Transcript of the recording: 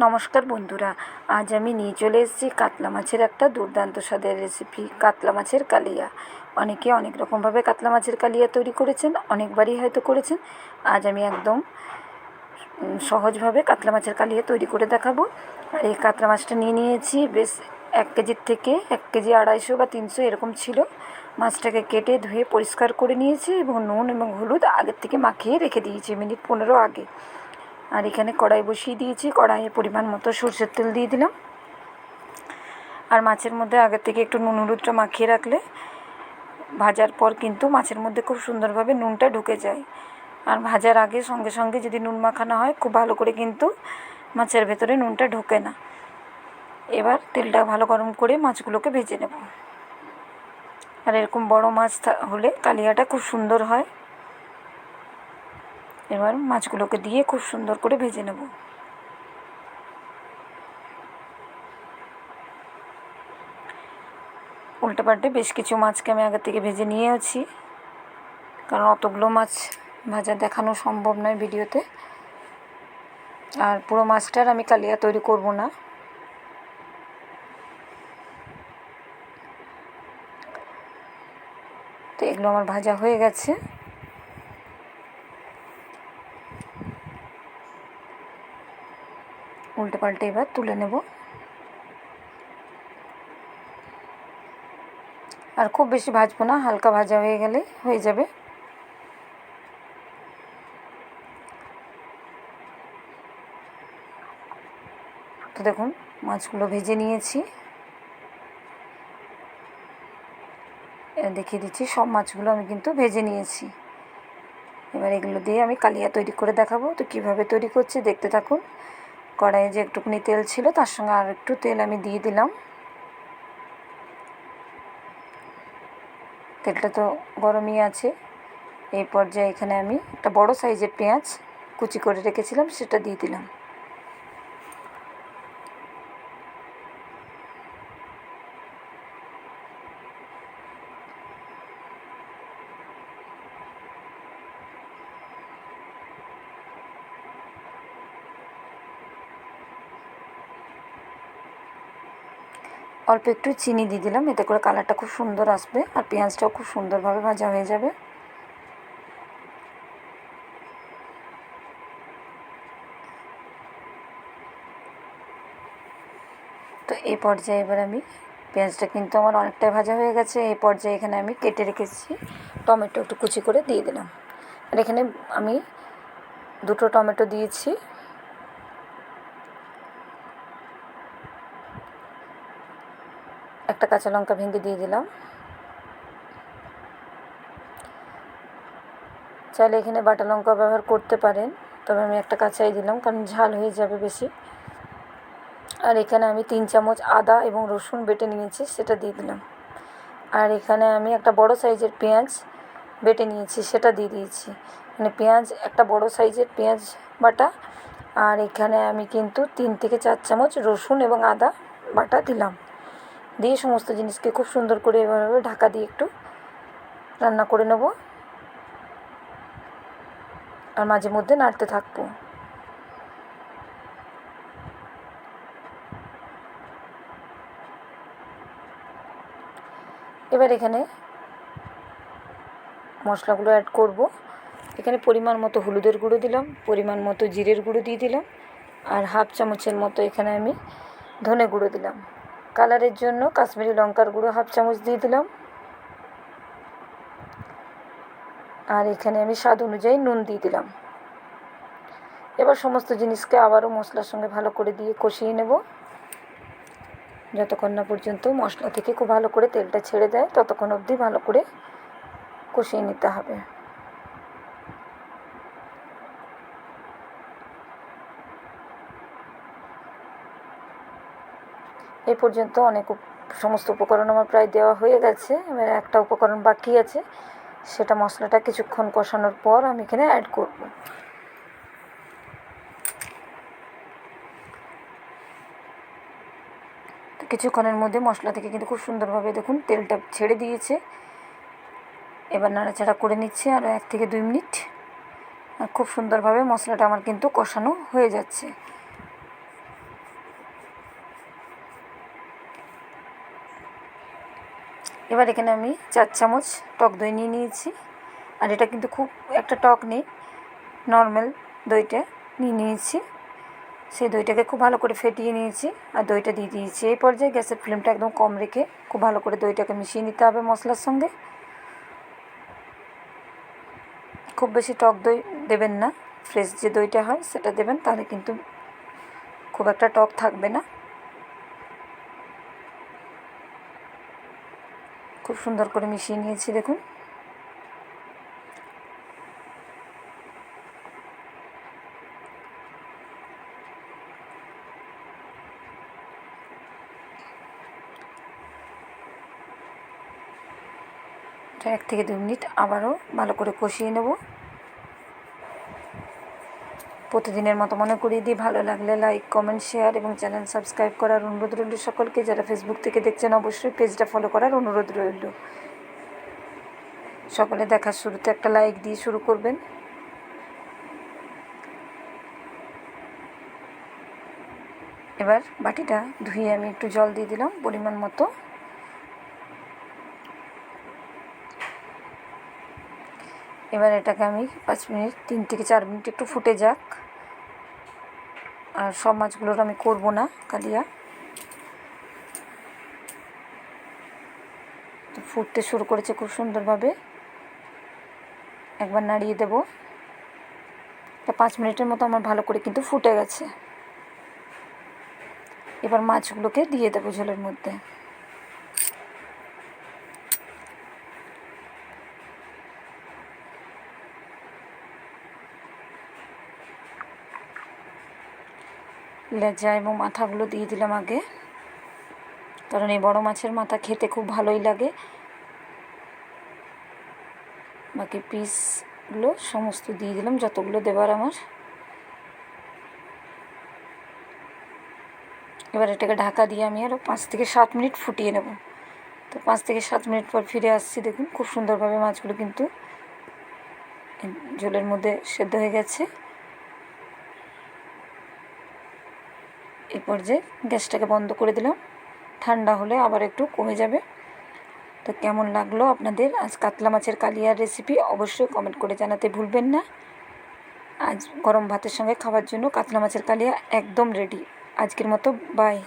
নমস্কার বন্ধুরা, আজ আমি নিয়ে চলে এসেছি কাতলা মাছের একটা দুর্দান্ত স্বাদের রেসিপি, কাতলা মাছের কালিয়া। অনেকে অনেক রকমভাবে কাতলা মাছের কালিয়া তৈরি করেছেন, অনেকবারই হয়তো করেছেন। আজ আমি একদম সহজভাবে কাতলা মাছের কালিয়া তৈরি করে দেখাবো। আর এই কাতলা মাছটা নিয়ে নিয়েছি বেশ 1 কেজির থেকে 1 কেজি 250 বা 300 এরকম ছিল। মাছটাকে কেটে ধুয়ে পরিষ্কার করে নিয়েছি এবং নুন এবং হলুদ আগের থেকে মাখিয়ে রেখে দিয়েছি মিনিট 15 আগে। আর এখানে কড়াই বসিয়ে দিয়েছি, কড়াইয়ে পরিমাণ মতো সরষের তেল দিয়ে দিলাম। আর মাছের মধ্যে আগের থেকে একটু নুন হলুদটা মাখিয়ে রাখলে ভাজার পর কিন্তু মাছের মধ্যে খুব সুন্দরভাবে নুনটা ঢুকে যায়। আর ভাজার আগে সঙ্গে সঙ্গে যদি নুন মাখানো হয় খুব ভালো করে কিন্তু মাছের ভেতরে নুনটা ঢোকে না। এবার তেলটা ভালো গরম করে মাছগুলোকে ভেজে নেব। আর এরকম বড় মাছ হলে কালিয়াটা খুব সুন্দর হয়। এবার মাছগুলোকে দিয়ে খুব সুন্দর করে ভেজে নেব। উল্টে পাল্টে বেশ কিছু মাছকে আমি আগে থেকে ভেজে নিয়েছি, কারণ অতগুলো মাছ ভাজা দেখানো সম্ভব নয় ভিডিওতে। আর পুরো মাছটার আমি কালিয়া তৈরি করব না। তো এগুলো আমার ভাজা হয়ে গেছে। উল্টে পাল্টে এবার তুলে নেব। আর খুব বেশি ভাজবো না, হালকা ভাজা হয়ে গেলে হয়ে যাবে। তো দেখুন মাছগুলো ভেজে নিয়েছি। দেখিয়ে দিচ্ছি, সব মাছগুলো আমি কিন্তু ভেজে নিয়েছি। এবার এগুলো দিয়ে আমি কালিয়া তৈরি করে দেখাবো। তো কীভাবে তৈরি করছি দেখতে থাকুন। কড়াইয়ে যে একটুখানি তেল ছিল তার সঙ্গে আর একটু তেল আমি দিয়ে দিলাম। তেলটা তো গরমই আছে। এই পর্যায়ে এখানে আমি একটা বড় সাইজের পেঁয়াজ কুচি করে রেখেছিলাম, সেটা দিয়ে দিলাম। অল্প একটু চিনি দিয়ে দিলাম, এতে করে কালারটা খুব সুন্দর আসবে আর পেঁয়াজটাও খুব সুন্দরভাবে ভাজা হয়ে যাবে। তো এই পর্যায়ে এবার আমি পেঁয়াজটা কিন্তু আমার অনেকটাই ভাজা হয়ে গেছে। এই পর্যায়ে এখানে আমি কেটে রেখেছি টমেটো একটু কুচি করে দিয়ে দিলাম। আর এখানে আমি 2টো টমেটো দিয়েছি। একটা কাঁচা লঙ্কা ভেঙে দিয়ে দিলাম। চাইলে এখানে বাটা লঙ্কা ব্যবহার করতে পারেন, তবে আমি একটা কাঁচাই দিলাম কারণ ঝাল হয়ে যাবে বেশি। আর এখানে আমি 3 চামচ আদা এবং রসুন বেটে নিয়েছি, সেটা দিয়ে দিলাম। আর এখানে আমি একটা বড় সাইজের পেঁয়াজ বেটে নিয়েছি, সেটা দিয়ে দিয়েছি। মানে পেঁয়াজ একটা বড় সাইজের পেঁয়াজ বাটা। আর এখানে আমি কিন্তু 3 থেকে 4 চামচ রসুন এবং আদা বাটা দিলাম। দিয়ে সমস্ত জিনিসকে খুব সুন্দর করে এভাবে ঢাকা দিয়ে একটু রান্না করে নেব আর মাঝে মধ্যে নাড়তে থাকবো। এবার এখানে মশলাগুলো অ্যাড করব। এখানে পরিমাণ মতো হলুদের গুঁড়ো দিলাম, পরিমাণ মতো জিরের গুঁড়ো দিয়ে দিলাম, আর 1/2 চামচের মতো এখানে আমি ধনে গুঁড়ো দিলাম। কালারের জন্য কাশ্মীরি লঙ্কার গুঁড়ো 1/2 চামচ দিয়ে দিলাম। আর এখানে আমি স্বাদ অনুযায়ী নুন দিয়ে দিলাম। এবার সমস্ত জিনিসকে আবারও মশলার সঙ্গে ভালো করে দিয়ে কষিয়ে নেব, যতক্ষণ না পর্যন্ত মশলা থেকে খুব ভালো করে তেলটা ছেড়ে দেয় ততক্ষণ অবধি ভালো করে কষিয়ে নিতে হবে। এই পর্যন্ত সমস্ত উপকরণ আমার প্রায় দেওয়া হয়ে গেছে। এবার একটা উপকরণ বাকি আছে, সেটা মশলাটা কিছুক্ষণ কষানোর পর আমি এখানে অ্যাড করব। তো কিছুক্ষণের মধ্যে মশলা থেকে কিন্তু খুব সুন্দরভাবে দেখুন তেলটা ছেড়ে দিয়েছে। এবার নাড়াচাড়া করে নিচ্ছি আর 1 থেকে 2 মিনিট। আর খুব সুন্দরভাবে মশলাটা আমার কিন্তু কষানো হয়ে যাচ্ছে। এবার এখানে আমি 4 চামচ টক দই নিয়ে নিয়েছি। আর এটা কিন্তু খুব একটা টক নেই, নর্মাল দইটা নিয়ে নিয়েছি। সেই দইটাকে খুব ভালো করে ফেটিয়ে নিয়েছি আর দইটা দিয়ে দিয়েছি। এই পর্যায়ে গ্যাসের ফ্লেমটা একদম কম রেখে খুব ভালো করে দইটাকে মিশিয়ে নিতে হবে মশলার সঙ্গে। খুব বেশি টক দই দেবেন না, ফ্রেশ যে দইটা হয় সেটা দেবেন, তাহলে কিন্তু খুব একটা টক থাকবে না। খুব সুন্দর করে মিশিয়ে নিয়েছি দেখুন। এটা 1 থেকে 2 মিনিট আবারও ভালো করে কষিয়ে নেব। প্রতিদিনের মতো মনে করিয়ে দিই, ভালো লাগলে লাইক, কমেন্ট, শেয়ার এবং চ্যানেল সাবস্ক্রাইব করার অনুরোধ রইল সকলকে। যারা ফেসবুক থেকে দেখছেন অবশ্যই পেজটা ফলো করার অনুরোধ রইল। সকলে দেখার শুরুতে একটা লাইক দিয়ে শুরু করবেন। এবার বাটিটা ধুয়ে আমি একটু জল দিয়ে দিলাম পরিমাণ মতো। এবার এটাকে আমি 5 মিনিট, 3 থেকে 4 মিনিট একটু ফুটে যাক। আর সব মাছগুলোর আমি করব না কালিয়া, তো ফুটতে শুরু করেছে খুব সুন্দরভাবে। একবার নাড়িয়ে দেব। এটা 5 মিনিটের মতো আমার ভালো করে কিন্তু ফুটে গেছে। এবার মাছগুলোকে দিয়ে দেবো ঝোলের মধ্যে। লেজা এবং মাথাগুলো দিয়ে দিলাম আগে, কারণ এই বড় মাছের মাথা খেতে খুব ভালোই লাগে। বাকি পিসগুলো সমস্ত দিয়ে দিলাম, যতগুলো দেবার আমার। এবার এটাকে ঢাকা দিয়ে আমি আরও 5 থেকে 7 মিনিট ফুটিয়ে নেব। তো 5 থেকে 7 মিনিট পর ফিরে আসছি। দেখুন খুব সুন্দরভাবে মাছগুলো কিন্তু ঝোলের মধ্যে সেদ্ধ হয়ে গেছে। এই পর্যায়ে গ্যাসটাকে বন্ধ করে দিলাম। ঠান্ডা হলে আবার একটু কমে যাবে। তো কেমন লাগলো আপনাদের আজ কাতলা মাছের কালিয়ার রেসিপি অবশ্যই কমেন্ট করে জানাতে ভুলবেন না। আজ গরম ভাতের সঙ্গে খাওয়ার জন্য কাতলা মাছের কালিয়া একদম রেডি। আজকের মতো বাই।